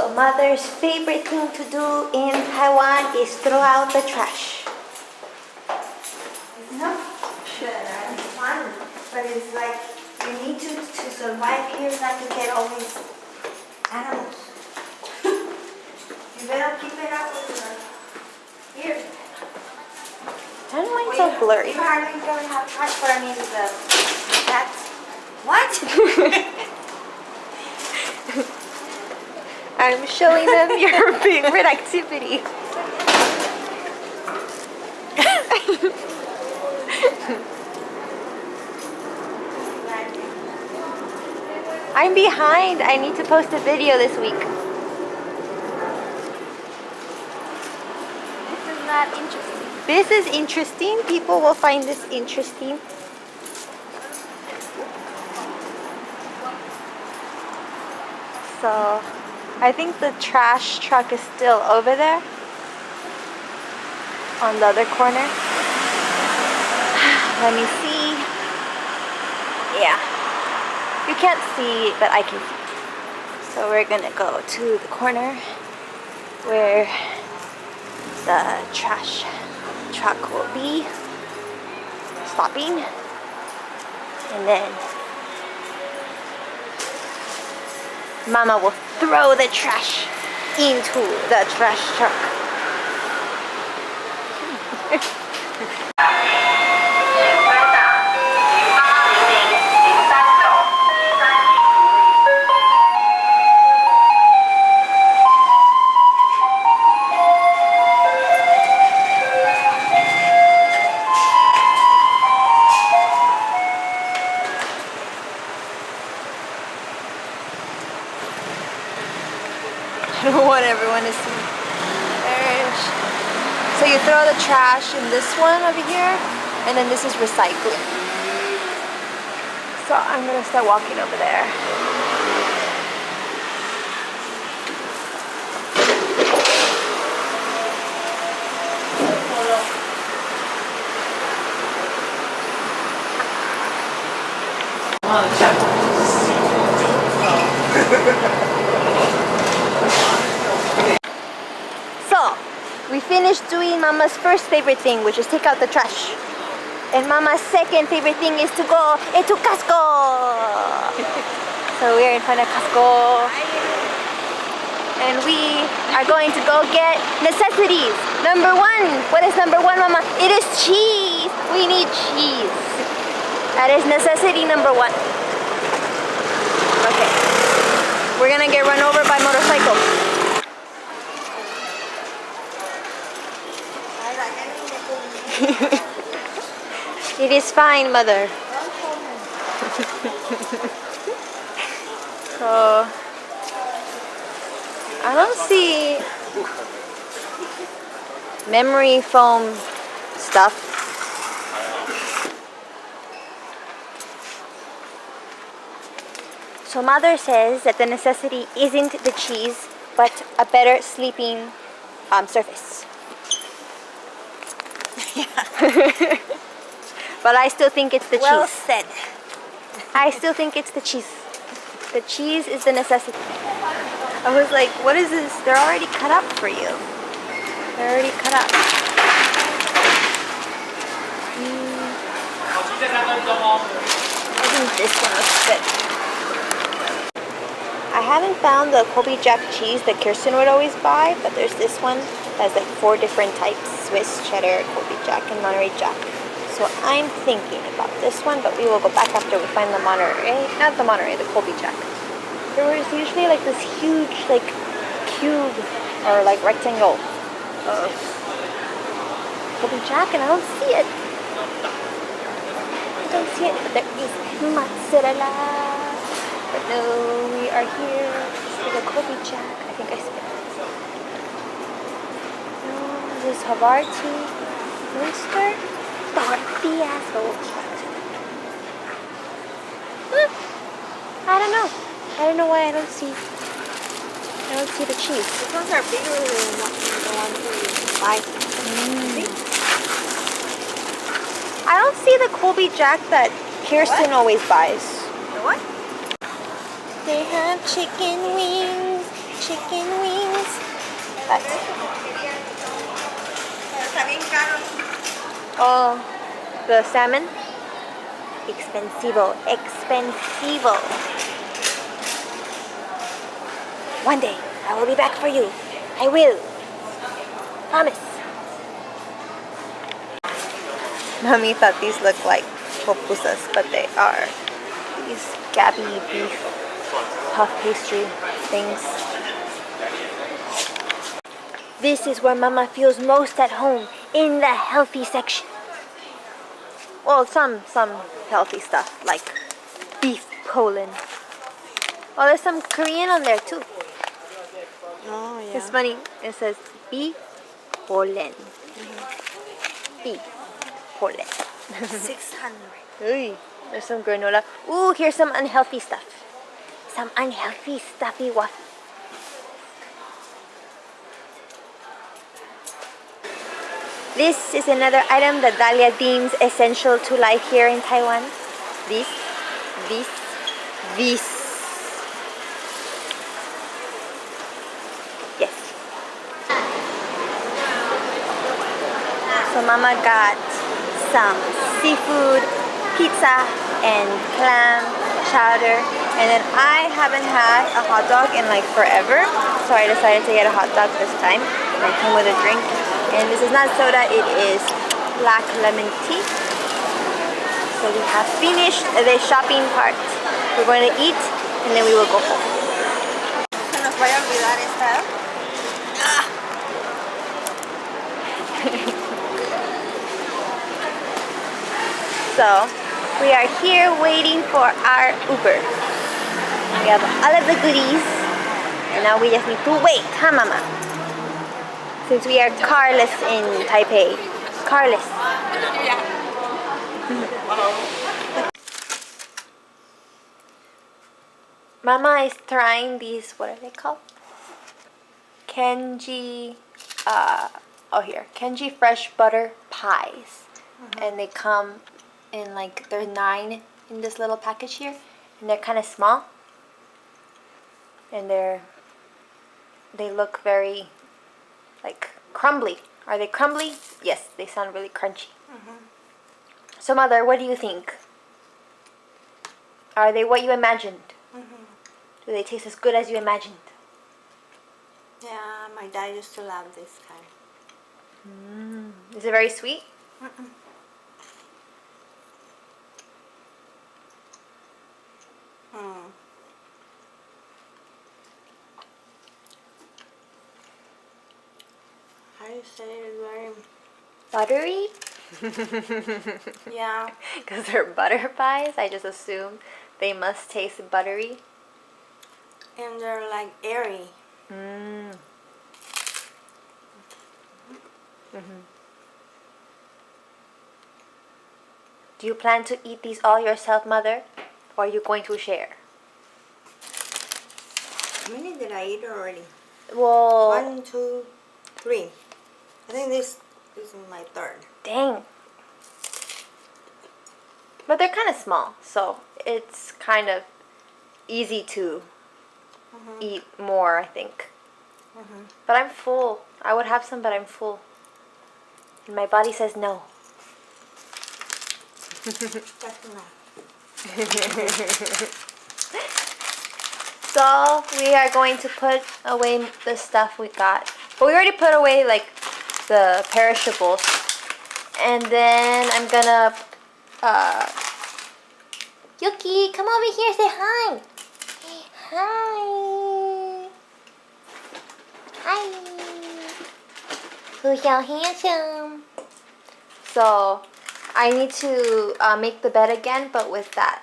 So mother's favorite thing to do in Taiwan is throw out the trash. It's not fun, but it's like you need to survive here, not to get all these animals. You better keep it up with your here. I don't know why it's so blurry. You hardly don't have trash for any of the cats. What? I'm showing them your favorite activity. I'm behind. I need to post a video this week. This is not interesting. This is interesting. People will find this interesting. So, I think the trash truck is still over there on the other corner. Let me see. Yeah. You can't see, but I can see. So we're gonna go to the corner where the trash truck will be stopping, and then Mama will throw the trash into the trash truck. I don't want everyone to see. So you throw the trash in this one over here, and then this is recycling. So I'm gonna start walking over there. So, we finished doing Mama's first favorite thing, which is take out the trash. And Mama's second favorite thing is to go into Costco. So we're in front of Costco. And we are going to go get necessities. Number one. What is number one, Mama? It is cheese. We need cheese. That is necessity number one. Okay. We're gonna get run over by motorcycle. It is fine, Mother. So, I don't see memory foam stuff. So Mother says that the necessity isn't the cheese, but a better sleeping surface. Yeah. But I still think it's the cheese. Well said. I still think it's the cheese. The cheese is the necessity. I was like, what is this? They're already cut up for you. They're already cut up. I think this one looks good. I haven't found the Colby Jack cheese that Kirsten would always buy, but there's this one that has like 4 different types: Swiss, cheddar, Colby Jack, and Monterey Jack. So I'm thinking about this one, but we will go back after we find the Monterey. Not the Monterey, the Colby Jack. There was usually like this huge like cube or like rectangle of Colby Jack, and I don't see it. I don't see it, but there is mozzarella. But no, we are here for the Colby Jack. I think I see it. No, this is Havarti Oyster tortillas. I don't know. I don't know why I don't see the cheese. These ones are bigger than the ones we buy. I don't see the Colby Jack that Kirsten always buys. The what? They have chicken wings, chicken wings. But, oh, the salmon? Expensivo. Expensivo. One day, I will be back for you. I will. Promise. Mommy thought these looked like pupusas, but they are these Gabby beef puff pastry things. This is where Mama feels most at home, in the healthy section. Well, some healthy stuff like beef Poland. Oh, there's some Korean on there too. Oh, yeah. It's funny. It says beef Poland. Beef Poland. 600. Ooh, there's some granola. Ooh, here's some unhealthy stuff. Some unhealthy stuffy waffle. This is another item that Dalia deems essential to life here in Taiwan. This. Yes. So Mama got some seafood, pizza, and clam chowder. And then I haven't had a hot dog in like forever. So I decided to get a hot dog this time. And it came with a drink. And this is not soda, it is black lemon tea. So we have finished the shopping part. We're going to eat and then we will go home. Se nos vaya a olvidar esta. So we are here waiting for our Uber. We have all of the goodies. And now we just need to wait, huh Mama? Since we are carless in Taipei. Carless. Mama is trying these, what are they called? Kenji, Kenji fresh butter pies. And they come in like, there's 9 in this little package here. And they're kind of small. And they look very like crumbly. Are they crumbly? Yes, they sound really crunchy. So Mother, what do you think? Are they what you imagined? Do they taste as good as you imagined? Yeah, my dad used to love this kind. Is it very sweet? How do you say it? Very... Buttery? Yeah. Because they're butter pies, I just assume they must taste buttery. And they're like airy. Do you plan to eat these all yourself, Mother? Or are you going to share? How many did I eat already? Well... 1, 2, 3. I think this is my third. Dang. But they're kind of small, so it's kind of easy to eat more, I think. But I'm full. I would have some, but I'm full. And my body says no. That's enough. So we are going to put away the stuff we got. But we already put away like the perishables. And then I'm gonna Yuki, come over here, say hi. Hi. Hi. Who's so handsome? So I need to make the bed again, but with that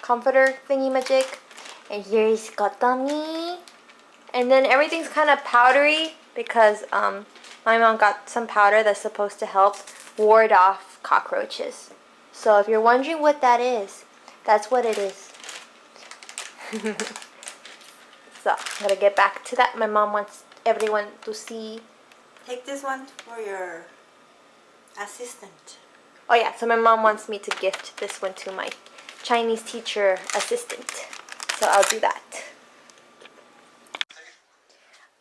comforter thingy-majig. And here's Kotomi. And then everything's kind of powdery because my mom got some powder that's supposed to help ward off cockroaches. So if you're wondering what that is, that's what it is. So I'm gonna get back to that. My mom wants everyone to see. Take this one for your assistant. Oh yeah, so my mom wants me to gift this one to my Chinese teacher assistant. So I'll do that.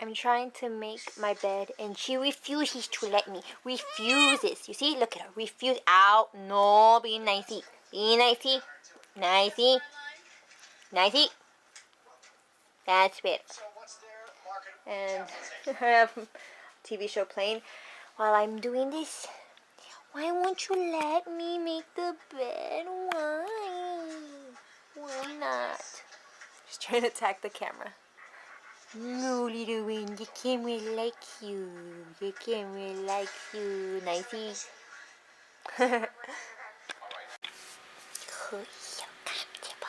I'm trying to make my bed and she refuses to let me. Refuses. You see? Look at her. Refuse. Ow. No. Be nicey. Be nicey. Nicey. Nicey. That's better. And I have a TV show playing. While I'm doing this, why won't you let me make the bed? Why? Why not? She's trying to attack the camera. No, little one, the camera likes you. The camera likes you. Nicey. Oh, so comfortable.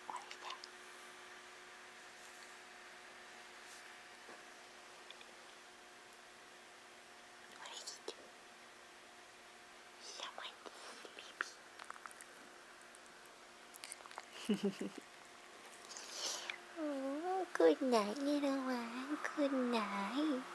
What is that? What is it? Someone sleepy. Oh, good night, little one. Good night.